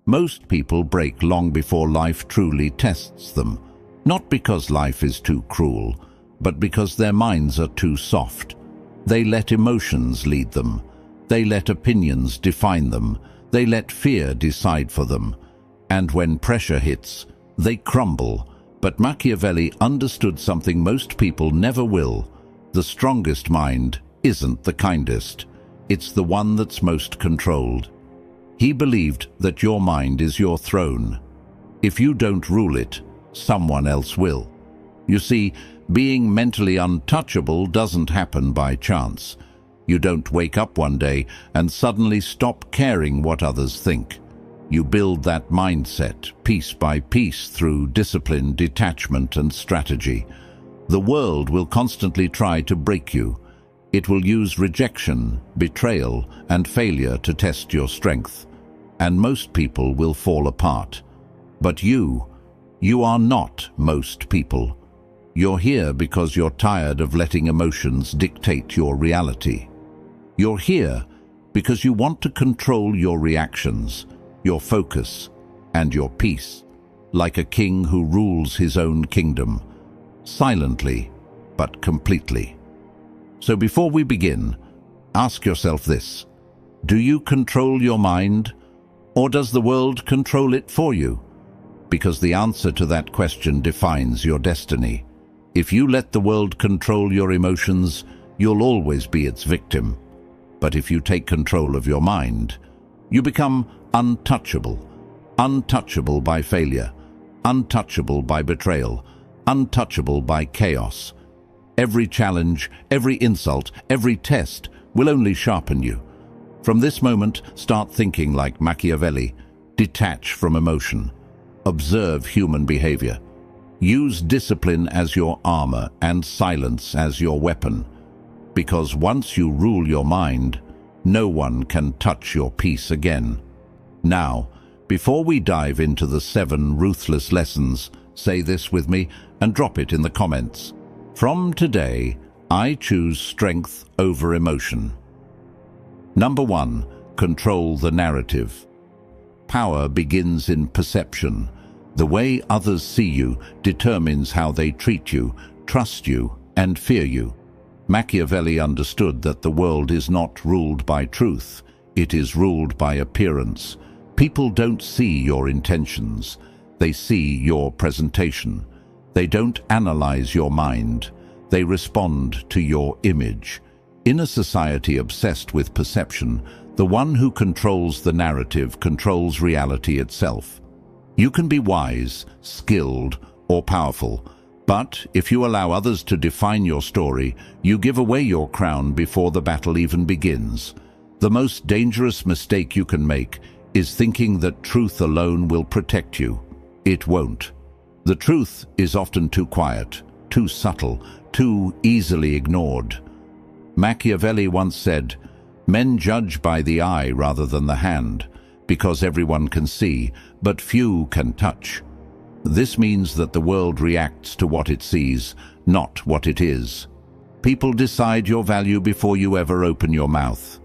Most people break long before life truly tests them, not because life is too cruel, but because their minds are too soft. They let emotions lead them. They let opinions define them. They let fear decide for them. And when pressure hits, they crumble. But Machiavelli understood something most people never will. The strongest mind isn't the kindest. It's the one that's most controlled. He believed that your mind is your throne. If you don't rule it, someone else will. You see, being mentally untouchable doesn't happen by chance. You don't wake up one day and suddenly stop caring what others think. You build that mindset piece by piece through discipline, detachment, and strategy. The world will constantly try to break you. It will use rejection, betrayal, and failure to test your strength. And most people will fall apart. But you are not most people. You're here because you're tired of letting emotions dictate your reality. You're here because you want to control your reactions, your focus, and your peace, like a king who rules his own kingdom, silently but completely. So before we begin, ask yourself this: do you control your mind, or does the world control it for you? Because the answer to that question defines your destiny. If you let the world control your emotions, you'll always be its victim. But if you take control of your mind, you become untouchable. Untouchable by failure, untouchable by betrayal, untouchable by chaos. Every challenge, every insult, every test will only sharpen you. From this moment, start thinking like Machiavelli. Detach from emotion. Observe human behavior. Use discipline as your armor and silence as your weapon. Because once you rule your mind, no one can touch your peace again. Now, before we dive into the 7 ruthless lessons, say this with me and drop it in the comments. From today, I choose strength over emotion. Number 1, control the narrative. Power begins in perception. The way others see you determines how they treat you, trust you, and fear you. Machiavelli understood that the world is not ruled by truth, it is ruled by appearance. People don't see your intentions, they see your presentation. They don't analyze your mind, they respond to your image. In a society obsessed with perception, the one who controls the narrative controls reality itself. You can be wise, skilled, or powerful, but if you allow others to define your story, you give away your crown before the battle even begins. The most dangerous mistake you can make is thinking that truth alone will protect you. It won't. The truth is often too quiet, too subtle, too easily ignored. Machiavelli once said, "Men judge by the eye rather than the hand, because everyone can see, but few can touch." This means that the world reacts to what it sees, not what it is. People decide your value before you ever open your mouth.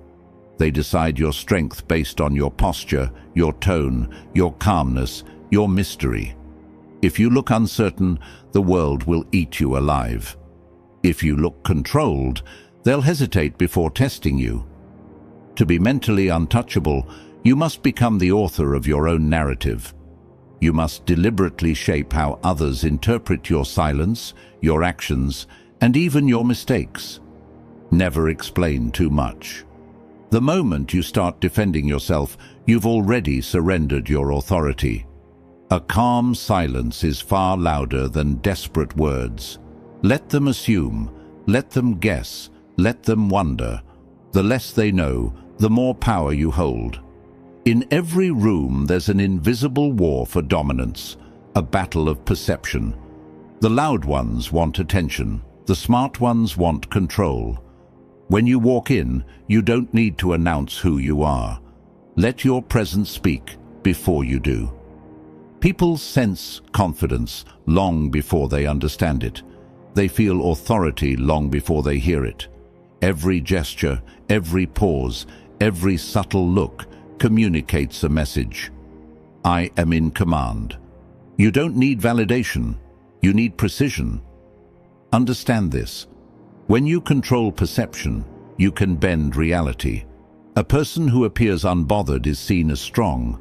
They decide your strength based on your posture, your tone, your calmness, your mystery. If you look uncertain, the world will eat you alive. If you look controlled, they'll hesitate before testing you. To be mentally untouchable, you must become the author of your own narrative. You must deliberately shape how others interpret your silence, your actions, and even your mistakes. Never explain too much. The moment you start defending yourself, you've already surrendered your authority. A calm silence is far louder than desperate words. Let them assume, let them guess, let them wonder. The less they know, the more power you hold. In every room there's an invisible war for dominance, a battle of perception. The loud ones want attention, the smart ones want control. When you walk in, you don't need to announce who you are. Let your presence speak before you do. People sense confidence long before they understand it. They feel authority long before they hear it. Every gesture, every pause, every subtle look communicates a message. I am in command. You don't need validation. You need precision. Understand this. When you control perception, you can bend reality. A person who appears unbothered is seen as strong.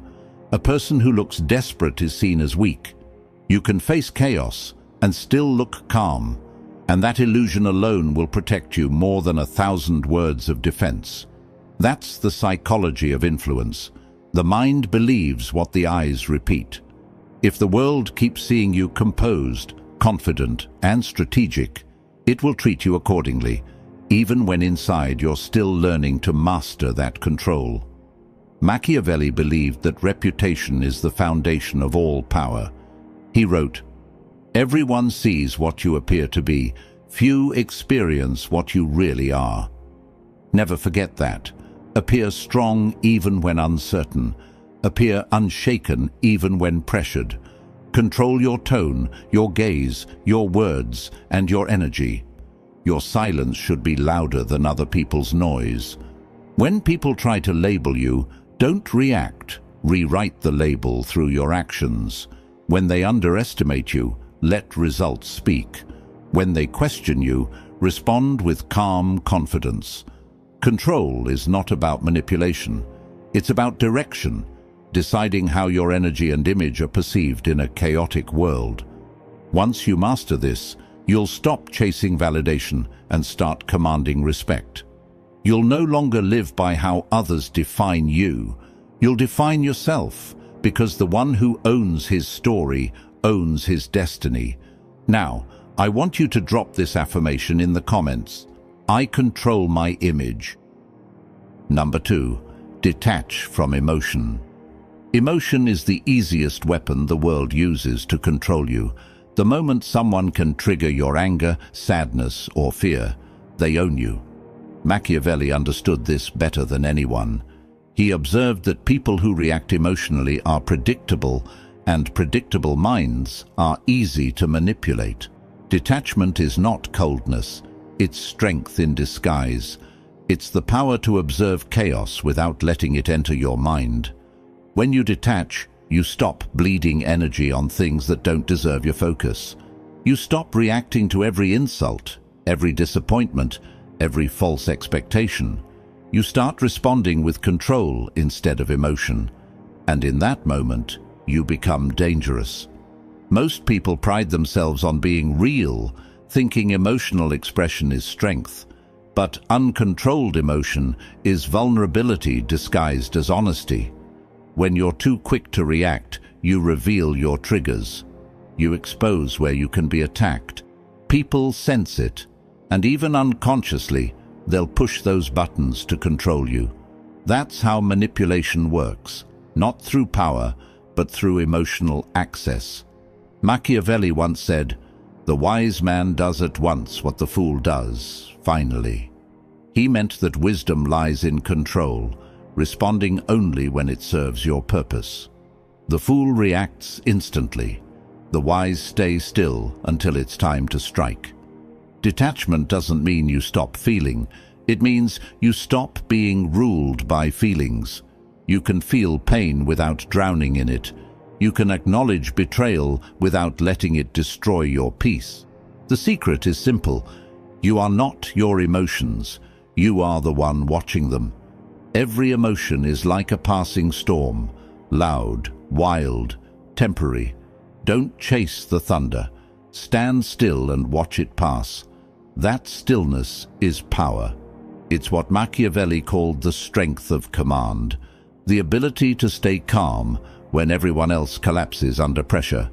A person who looks desperate is seen as weak. You can face chaos and still look calm, and that illusion alone will protect you more than 1,000 words of defense. That's the psychology of influence. The mind believes what the eyes repeat. If the world keeps seeing you composed, confident, and strategic, it will treat you accordingly, even when inside you're still learning to master that control. Machiavelli believed that reputation is the foundation of all power. He wrote, "Everyone sees what you appear to be. Few experience what you really are." Never forget that. Appear strong even when uncertain. Appear unshaken even when pressured. Control your tone, your gaze, your words, and your energy. Your silence should be louder than other people's noise. When people try to label you, don't react. Rewrite the label through your actions. When they underestimate you, let results speak. When they question you, respond with calm confidence. Control is not about manipulation. It's about direction, deciding how your energy and image are perceived in a chaotic world. Once you master this, you'll stop chasing validation and start commanding respect. You'll no longer live by how others define you. You'll define yourself, because the one who owns his story owns his destiny. Now, I want you to drop this affirmation in the comments. I control my image. Number 2, detach from emotion. Emotion is the easiest weapon the world uses to control you. The moment someone can trigger your anger, sadness, or fear, they own you. Machiavelli understood this better than anyone. He observed that people who react emotionally are predictable, and predictable minds are easy to manipulate. Detachment is not coldness, it's strength in disguise. It's the power to observe chaos without letting it enter your mind. When you detach, you stop bleeding energy on things that don't deserve your focus. You stop reacting to every insult, every disappointment, every false expectation. You start responding with control instead of emotion. And in that moment, you become dangerous. Most people pride themselves on being real, thinking emotional expression is strength. But uncontrolled emotion is vulnerability disguised as honesty. When you're too quick to react, you reveal your triggers. You expose where you can be attacked. People sense it, and even unconsciously, they'll push those buttons to control you. That's how manipulation works, not through power, but through emotional access. Machiavelli once said, "The wise man does at once what the fool does, finally." He meant that wisdom lies in control, responding only when it serves your purpose. The fool reacts instantly. The wise stay still until it's time to strike. Detachment doesn't mean you stop feeling. It means you stop being ruled by feelings. You can feel pain without drowning in it. You can acknowledge betrayal without letting it destroy your peace. The secret is simple. You are not your emotions. You are the one watching them. Every emotion is like a passing storm, loud, wild, temporary. Don't chase the thunder. Stand still and watch it pass. That stillness is power. It's what Machiavelli called the strength of command, the ability to stay calm when everyone else collapses under pressure.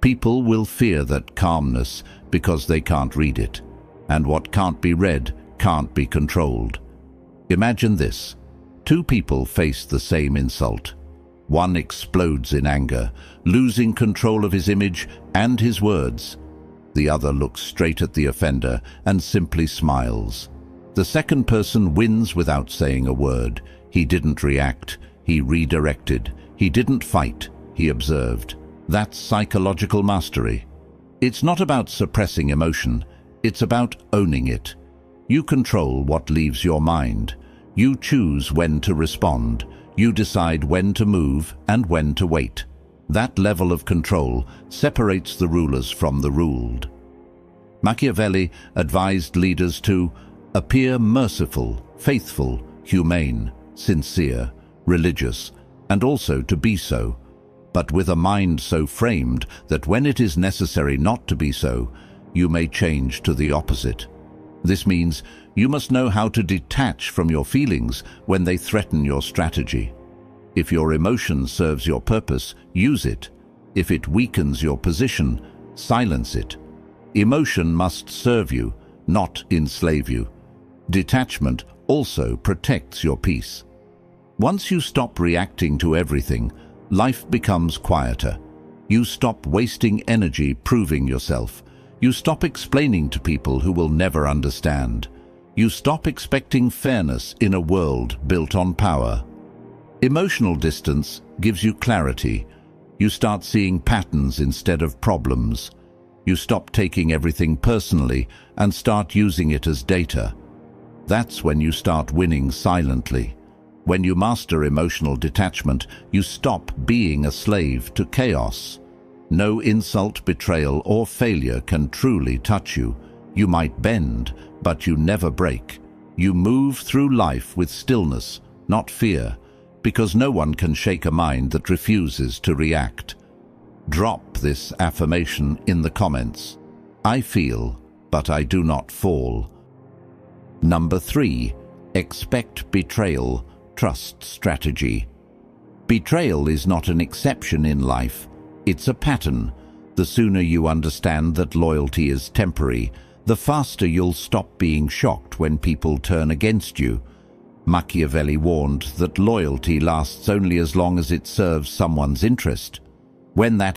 People will fear that calmness because they can't read it, and what can't be read can't be controlled. Imagine this. Two people face the same insult. One explodes in anger, losing control of his image and his words. The other looks straight at the offender and simply smiles. The second person wins without saying a word. He didn't react, he redirected. He didn't fight, he observed. That's psychological mastery. It's not about suppressing emotion, it's about owning it. You control what leaves your mind. You choose when to respond. You decide when to move and when to wait. That level of control separates the rulers from the ruled. Machiavelli advised leaders to appear merciful, faithful, humane, sincere, religious, and also to be so, but with a mind so framed that when it is necessary not to be so, you may change to the opposite. This means you must know how to detach from your feelings when they threaten your strategy. If your emotion serves your purpose, use it. If it weakens your position, silence it. Emotion must serve you, not enslave you. Detachment also protects your peace. Once you stop reacting to everything, life becomes quieter. You stop wasting energy proving yourself. You stop explaining to people who will never understand. You stop expecting fairness in a world built on power. Emotional distance gives you clarity. You start seeing patterns instead of problems. You stop taking everything personally and start using it as data. That's when you start winning silently. When you master emotional detachment, you stop being a slave to chaos. No insult, betrayal, or failure can truly touch you. You might bend, but you never break. You move through life with stillness, not fear, because no one can shake a mind that refuses to react. Drop this affirmation in the comments. I feel, but I do not fall. Number 3. Expect betrayal. Trust strategy. Betrayal is not an exception in life. It's a pattern. The sooner you understand that loyalty is temporary, the faster you'll stop being shocked when people turn against you. Machiavelli warned that loyalty lasts only as long as it serves someone's interest. When that